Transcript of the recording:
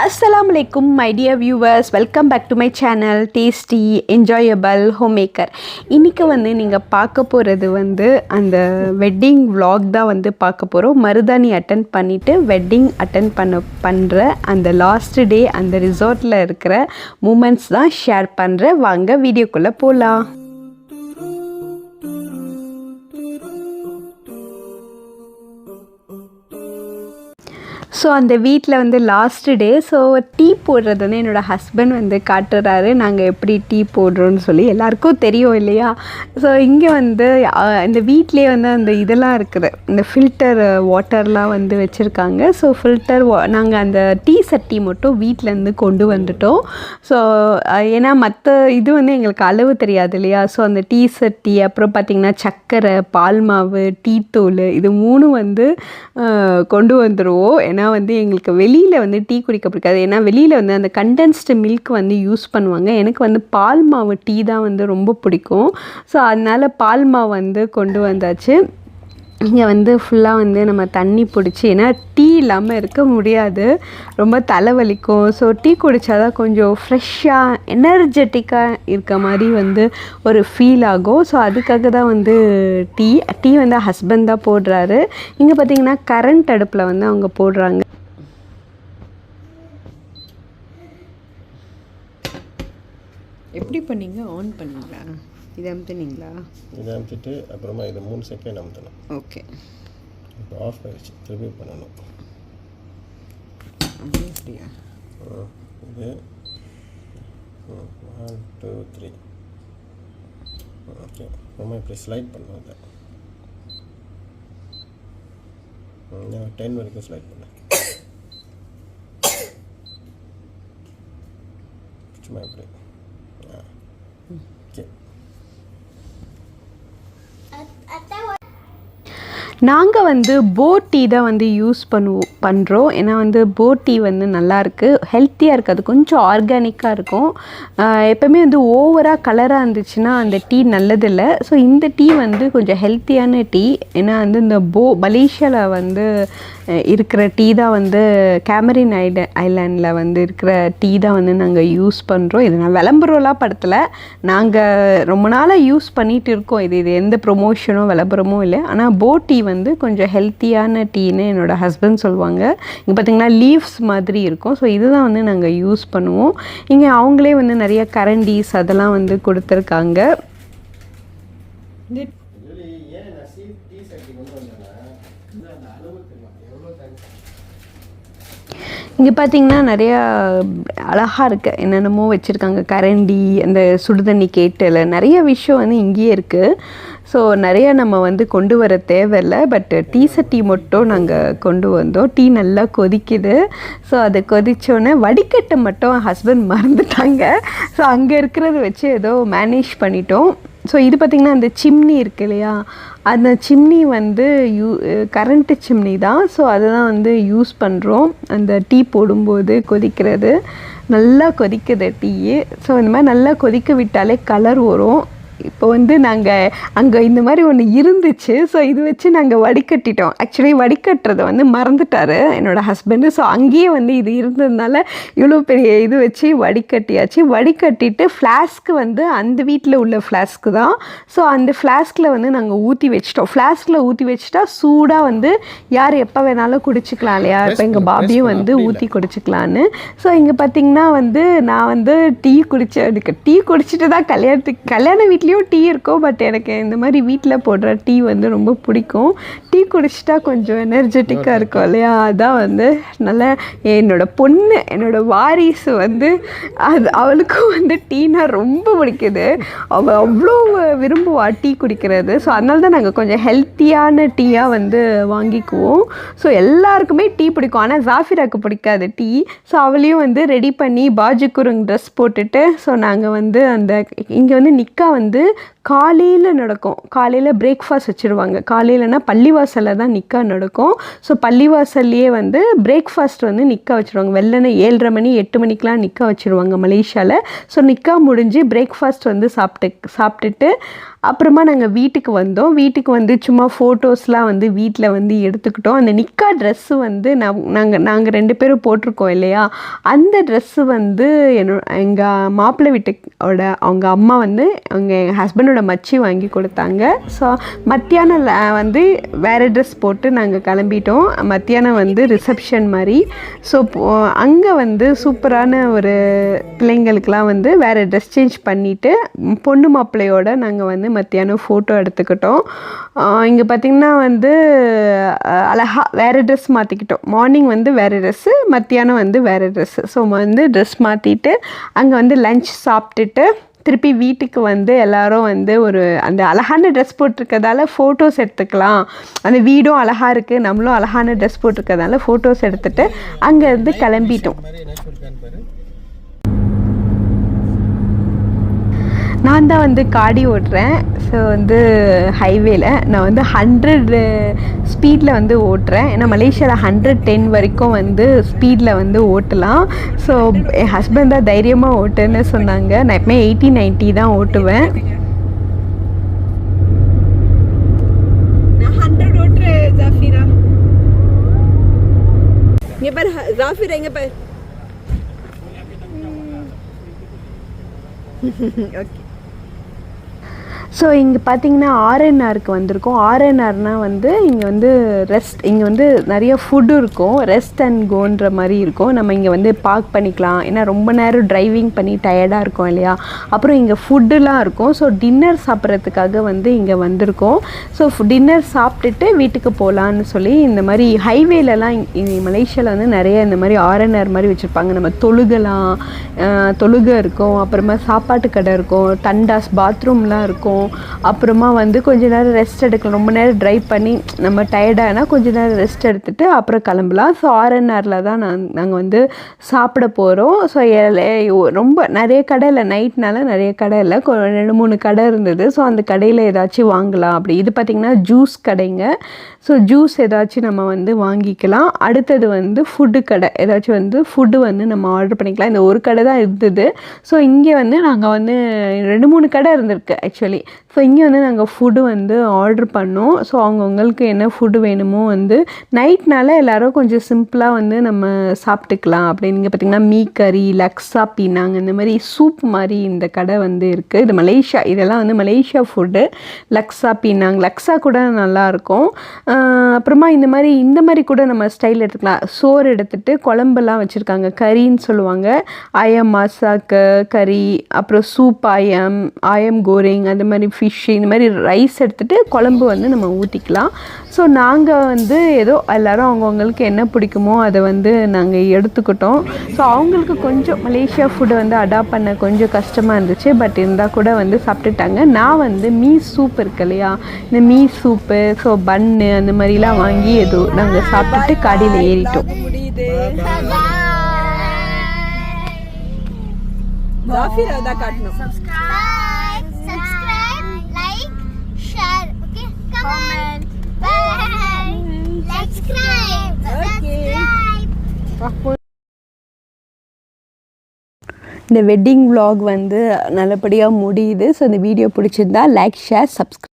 Assalamualaikum my dear viewers, welcome back to my channel Tasty Enjoyable Homemaker. இன்னைக்கு வந்து நீங்க பார்க்க போறது வந்து அந்த வெட்டிங் vlog தான் வந்து பார்க்க போறோம். மருதாணி அட்டெண்ட் பண்ணிட்டு வெட்டிங் அட்டெண்ட் பண்ற அந்த லாஸ்ட் டே அந்த ரிசார்ட்ல இருக்கிற மூமெண்ட்ஸ் தான் ஷேர் பண்றேன். வாங்க வீடியோக்குள்ள போலாம். ஸோ அந்த வீட்டில் வந்து லாஸ்ட் டே ஸோ டீ போடுறது வந்து என்னோடய ஹஸ்பண்ட் வந்து காட்டுறாரு நாங்கள் எப்படி டீ போடுறோன்னு சொல்லி. எல்லாருக்கும் தெரியும் இல்லையா. ஸோ இங்கே வந்து இந்த வீட்டிலே வந்து அந்த இதெல்லாம் இருக்குது, இந்த ஃபில்டர் வாட்டர்லாம் வந்து வச்சுருக்காங்க. ஸோ நாங்கள் அந்த டீ சட்டி மட்டும் வீட்டிலேருந்து கொண்டு வந்துட்டோம். ஸோ ஏன்னா மற்ற இது வந்து எங்களுக்கு அளவு தெரியாது இல்லையா. ஸோ அந்த டீ சட்டி, அப்புறம் பார்த்திங்கன்னா சர்க்கரை, பால் மாவு, டீ தூள், இது மூணும் வந்து கொண்டு வந்துடுவோம். ஏன்னா வந்து எங்களுக்கு வெளியில் வந்து டீ குடிக்க பிடிக்காது. ஏன்னா வெளியில் வந்து அந்த கண்டென்ஸ்டு மில்க் வந்து யூஸ் பண்ணுவாங்க. எனக்கு வந்து பால் மாவு டீ தான் வந்து ரொம்ப பிடிக்கும். ஸோ அதனால் பால் மாவு வந்து கொண்டு வந்தாச்சு. இங்கே வந்து ஃபுல்லாக வந்து நம்ம தண்ணி பிடிச்சி, ஏன்னா டீ இல்லாமல் இருக்க முடியாது, ரொம்ப தலைவலிக்கும். ஸோ டீ குடித்தா தான் கொஞ்சம் ஃப்ரெஷ்ஷாக எனர்ஜெட்டிக்காக இருக்க மாதிரி வந்து ஒரு ஃபீல் ஆகும். ஸோ அதுக்காக தான் வந்து டீ வந்து ஹஸ்பண்ட் தான் போடுறாரு. இங்கே பார்த்திங்கன்னா கரண்ட் அடுப்பில் வந்து அவங்க போடுறாங்க. எப்படி பண்ணீங்க? ஆன் பண்ணீங்களா? இதை அமுத்துனீங்களா? இதை அமுத்திட்டு அப்புறமா இதை 3 செகண்ட் அமுத்தணும். ஓகே, இப்போ ஆஃப் ஆகிடுச்சு, திருப்பி பண்ணணும். அப்படியா? இது 1 2 3 ஓகே. அப்புறமா இப்படி ஸ்லைட் பண்ணணும். அதை 10 வரைக்கும் ஸ்லைட் பண்ணேன். சும்மா இப்படி. ஓகே, நாங்கள் வந்து போட் டீ தான் வந்து யூஸ் பண்ணுறோம். ஏன்னா வந்து போட் டீ வந்து நல்லாயிருக்கு, ஹெல்த்தியாக இருக்குது, அது கொஞ்சம் ஆர்கானிக்காக இருக்கும். எப்போவுமே வந்து ஓவராக கலராக இருந்துச்சுன்னா அந்த டீ நல்லதில்லை. ஸோ இந்த டீ வந்து கொஞ்சம் ஹெல்த்தியான டீ. ஏன்னா வந்து இந்த மலேசியாவில் வந்து இருக்கிற டீ தான் வந்து கேமரின் ஐலாண்டில் வந்து இருக்கிற டீ தான் வந்து நாங்கள் யூஸ் பண்ணுறோம். இது நான் விளம்பரம்லாம் படத்தில், நாங்கள் ரொம்ப நாளாக யூஸ் பண்ணிகிட்டு இருக்கோம். இது எந்த ப்ரொமோஷனோ விளம்பரமும் இல்லை. ஆனால் போட் டீ வந்து கொஞ்சம் ஹெல்த்தியான டீன்னு என்னோடய ஹஸ்பண்ட் சொல்லுவாங்க. இங்கே பார்த்திங்கன்னா லீவ்ஸ் மாதிரி இருக்கும். ஸோ இதுதான் வந்து நாங்கள் யூஸ் பண்ணுவோம். இங்கே அவங்களே வந்து நிறைய கரண்டிஸ் அதெல்லாம் வந்து கொடுத்துருக்காங்க. இங்கே பார்த்திங்கன்னா நிறையா அழகாக இருக்குது, என்னென்னமோ வச்சுருக்காங்க. கரண்டி, அந்த சுடுதண்ணி கேட்டில் நிறைய விஷயம் வந்து இங்கேயே இருக்குது. ஸோ நிறையா நம்ம வந்து கொண்டு வர தேவையில்லை. பட் டீ சட்டி மட்டும் நாங்கள் கொண்டு வந்தோம். டீ நல்லா கொதிக்குது. ஸோ அதை கொதித்தோடனே வடிகட்டை மட்டும் ஹஸ்பண்ட் மறந்துட்டாங்க. ஸோ அங்கே இருக்கிறத வச்சு ஏதோ மேனேஜ் பண்ணிட்டோம். ஸோ இது பார்த்திங்கன்னா அந்த சிம்னி இருக்கு இல்லையா, அந்த சிம்னி வந்து கரண்ட்டு சிம்னி தான். ஸோ அதை தான் வந்து யூஸ் பண்ணுறோம். அந்த டீ போடும்போது கொதிக்கிறது, நல்லா கொதிக்குது டீ. ஸோ இந்த மாதிரி நல்லா கொதிக்க விட்டாலே கலர் வரும். இப்போ வந்து நாங்கள் அங்கே இந்த மாதிரி ஒன்று இருந்துச்சு. ஸோ இது வச்சு நாங்கள் வடிகட்டிட்டோம். ஆக்சுவலி வடிகட்டுறதை வந்து மறந்துட்டார் என்னோடய ஹஸ்பண்டு. ஸோ அங்கேயே வந்து இது இருந்ததுனால இவ்வளோ பெரிய இது வச்சு வடிகட்டியாச்சு. வடிகட்டிட்டு ஃப்ளாஸ்க்கு வந்து அந்த வீட்டில் உள்ள ஃப்ளாஸ்க்கு தான். ஸோ அந்த ஃப்ளாஸ்கில் வந்து நாங்கள் ஊற்றி வச்சிட்டோம். ஃப்ளாஸ்கில் ஊற்றி வச்சுட்டா சூடாக வந்து யார் எப்போ வேணாலும் குடிச்சிக்கலாம் இல்லையா. இப்போ எங்கள் பாபியும் வந்து ஊற்றி குடிச்சிக்கலான்னு. ஸோ இங்கே பார்த்திங்கன்னா வந்து நான் வந்து டீ குடிச்சிட்டு தான் கல்யாண வீட்லேயும் டீ இருக்கும். பட் எனக்கு இந்த மாதிரி வீட்டில் போடுற டீ வந்து ரொம்ப பிடிக்கும். டீ குடிச்சிட்டா கொஞ்சம் எனர்ஜெட்டிக்காக இருக்கும் இல்லையா. அதான் வந்து நல்லா என்னோடய வாரிசு வந்து அவளுக்கும் வந்து டீனா ரொம்ப பிடிக்குது. அவள் அவ்வளோ விரும்புவா டீ குடிக்கிறது. ஸோ அதனால தான் நாங்கள் கொஞ்சம் ஹெல்த்தியான டீயாக வந்து வாங்கிக்குவோம். ஸோ எல்லாருக்குமே டீ பிடிக்கும். ஆனால் ஜாஃபிராக்கு பிடிக்காது டீ. ஸோ அவளையும் வந்து ரெடி பண்ணி பாஜுக்குருங் ட்ரெஸ் போட்டுட்டு, ஸோ நாங்கள் வந்து இங்கே வந்து நிக்கா வந்து காலையில் நடக்கும். காலையில் பிரேக்ஃபாஸ்ட் வச்சுருவாங்க. காலையிலனா பள்ளிவாசலில் தான் நிக்கா நடக்கும். ஸோ பள்ளிவாசல்லையே வந்து பிரேக்ஃபாஸ்ட் வந்து நிக்கா வச்சுருவாங்க. வெள்ளன 7:30 மணி 8 மணிக்கெலாம் நிக்கா வச்சுருவாங்க மலேசியாவில். ஸோ நிக்கா முடிஞ்சு பிரேக்ஃபாஸ்ட் வந்து சாப்பிட்டுட்டு அப்புறமா நாங்கள் வீட்டுக்கு வந்தோம். வீட்டுக்கு வந்து சும்மா ஃபோட்டோஸ்லாம் வந்து வீட்டில் வந்து எடுத்துக்கிட்டோம். அந்த நிக்கா ட்ரெஸ்ஸு வந்து நாங்கள் 2 பேரும் போட்டிருக்கோம் இல்லையா, அந்த ட்ரெஸ்ஸு வந்து எங்கள் மாப்பிள்ளை வீட்டுக்கோட அவங்க அம்மா வந்து எங்கள் ஹஸ்பண்டோட மச்சி வாங்கி கொடுத்தாங்க. ஸோ மத்தியானம் வந்து வேறு ட்ரெஸ் போட்டு நாங்கள் கிளம்பிட்டோம். மத்தியானம் வந்து ரிசப்ஷன் மாதிரி. ஸோ அங்கே வந்து சூப்பரான ஒரு பிள்ளைங்களுக்கெலாம் வந்து வேறு ட்ரெஸ் சேஞ்ச் பண்ணிவிட்டு பொண்ணு மாப்பிள்ளையோட நாங்கள் வந்து மத்தியானம் ஃபோட்டோ எடுத்துக்கிட்டோம். இங்கே பார்த்திங்கன்னா வந்து அழகாக வேறு ட்ரெஸ் மாற்றிக்கிட்டோம். மார்னிங் வந்து வேறு ட்ரெஸ்ஸு, மத்தியானம் வந்து வேறு ட்ரெஸ்ஸு. ஸோ வந்து ட்ரெஸ் மாற்றிட்டு அங்கே வந்து லன்ச் சாப்பிட்டுட்டு திருப்பி வீட்டுக்கு வந்து எல்லோரும் வந்து ஒரு அந்த அழகான ட்ரெஸ் போட்டிருக்கதால ஃபோட்டோஸ் எடுத்துக்கலாம். அந்த வீடும் அழகாக இருக்குது, நம்மளும் அழகான ட்ரெஸ் போட்டிருக்கதால ஃபோட்டோஸ் எடுத்துகிட்டு அங்கேருந்து கிளம்பிட்டோம். நான் தான் வந்து காடி ஓட்டுறேன். ஸோ வந்து ஹைவேல நான் வந்து 100 ஸ்பீடில் வந்து ஓட்டுறேன். ஏன்னா மலேசியாவில் 110 வரைக்கும் வந்து ஸ்பீடில் வந்து ஓட்டலாம். ஸோ என் ஹஸ்பண்ட் தான் தைரியமாக ஓட்டுன்னு சொன்னாங்க. நான் எப்பவுமே 80-90 தான் ஓட்டுவேன். நான் 100 ஓட்டுறேன் ஜாஃபிரா. இங்கே பாரு ஜாஃபிரா, இங்கே பாரு. ஓகே. ஸோ இங்கே பார்த்தீங்கன்னா ஆர்என்ஆருக்கு வந்திருக்கோம். ஆர்என்ஆர்னால் வந்து இங்கே வந்து இங்கே வந்து நிறைய ஃபுட்டு இருக்கும். ரெஸ்ட் அண்ட் கோன்ற மாதிரி இருக்கும். நம்ம இங்கே வந்து பார்க் பண்ணிக்கலாம். ஏன்னா ரொம்ப நேரம் டிரைவிங் பண்ணி டயர்டாக இருக்கும் இல்லையா. அப்புறம் இங்கே ஃபுட்டுலாம் இருக்கும். ஸோ டின்னர் சாப்பிட்றதுக்காக வந்து இங்கே வந்திருக்கோம். ஸோ டின்னர் சாப்பிட்டுட்டு வீட்டுக்கு போகலான்னு சொல்லி இந்த மாதிரி ஹைவேலலாம் மலேசியாவில் வந்து நிறைய இந்த மாதிரி ஆர்என்ஆர் மாதிரி வச்சுருப்பாங்க. நம்ம தொழுகை இருக்கும், அப்புறமா சாப்பாட்டு கடை இருக்கும், டண்டாஸ் பாத்ரூம்லாம் இருக்கும். அப்புறமா வந்து கொஞ்ச நேரம் ரெஸ்ட் எடுக்கலாம். ரொம்ப நேரம் ட்ரைவ் பண்ணி நம்ம டயர்டானா கொஞ்ச நேரம் ரெஸ்ட் எடுத்துகிட்டு அப்புறம் கிளம்பலாம். ஸோ ஆர்என்ஆரில் தான் நாங்கள் வந்து சாப்பிட போகிறோம். ஸோ ரொம்ப நிறைய கடை இல்லை, நைட்னால நிறைய கடை இல்லை, 2-3 கடை இருந்தது. ஸோ அந்த கடையில் ஏதாச்சும் வாங்கலாம் அப்படி. இது பார்த்திங்கன்னா ஜூஸ் கடைங்க. ஸோ ஜூஸ் ஏதாச்சும் நம்ம வந்து வாங்கிக்கலாம். அடுத்தது வந்து ஃபுட்டு கடை, ஏதாச்சும் வந்து ஃபுட்டு வந்து நம்ம ஆர்டர் பண்ணிக்கலாம். இந்த ஒரு கடை தான் இருந்தது. ஸோ இங்கே வந்து நாங்கள் வந்து 2-3 கடை இருந்திருக்கு ஆக்சுவலி. ஸோ இங்கே வந்து நாங்கள் ஃபுட்டு வந்து ஆர்டர் பண்ணோம். ஸோ அவங்கவுங்களுக்கு என்ன ஃபுட்டு வேணுமோ வந்து நைட்னால எல்லோரும் கொஞ்சம் சிம்பிளாக வந்து நம்ம சாப்பிட்டுக்கலாம் அப்படின்னு. இங்கே பார்த்திங்கன்னா மீ கறி, லக்ஸா பீனாங்க, இந்த மாதிரி சூப் மாதிரி இந்த கடை வந்து இருக்குது. இது மலேசியா, இதெல்லாம் வந்து மலேசியா ஃபுட்டு. லக்ஸா பீனாங், லக்ஸா கூட நல்லாயிருக்கும். அப்புறமா இந்த மாதிரி கூட நம்ம ஸ்டைல் எடுத்துக்கலாம். சோறு எடுத்துகிட்டு குழம்பெல்லாம் வச்சுருக்காங்க. கறின்னு சொல்லுவாங்க. ஆயம் மாசாக்கு கறி, அப்புறம் சூப் ஆயம் கோரிங், அந்த மாதிரி ஃபிஷ், இந்த மாதிரி ரைஸ் எடுத்துகிட்டு குழம்பு வந்து நம்ம ஊற்றிக்கலாம். ஸோ நாங்கள் வந்து ஏதோ எல்லோரும் அவங்கவுங்களுக்கு என்ன பிடிக்குமோ அதை வந்து நாங்கள் எடுத்துக்கிட்டோம். ஸோ அவங்களுக்கு கொஞ்சம் மலேசியா ஃபுட்டை வந்து அடாப்ட் பண்ண கொஞ்சம் கஷ்டமாக இருந்துச்சு. பட் இருந்தால் கூட வந்து சாப்பிட்டுட்டாங்க. நான் வந்து மீ சூப் இருக்கு இல்லையா, இந்த மீ சூப்பு, ஸோ பன்னு அந்த மாதிரிலாம் வாங்கி ஏதோ நாங்கள் சாப்பிட்டுட்டு காடியில் ஏறிட்டோம். இந்த வெட்டிங் vlog வந்து நல்லபடியாக முடியுது. ஸோ இந்த வீடியோ பிடிச்சிருந்தா லைக், ஷேர், சப்ஸ்கிரைப்.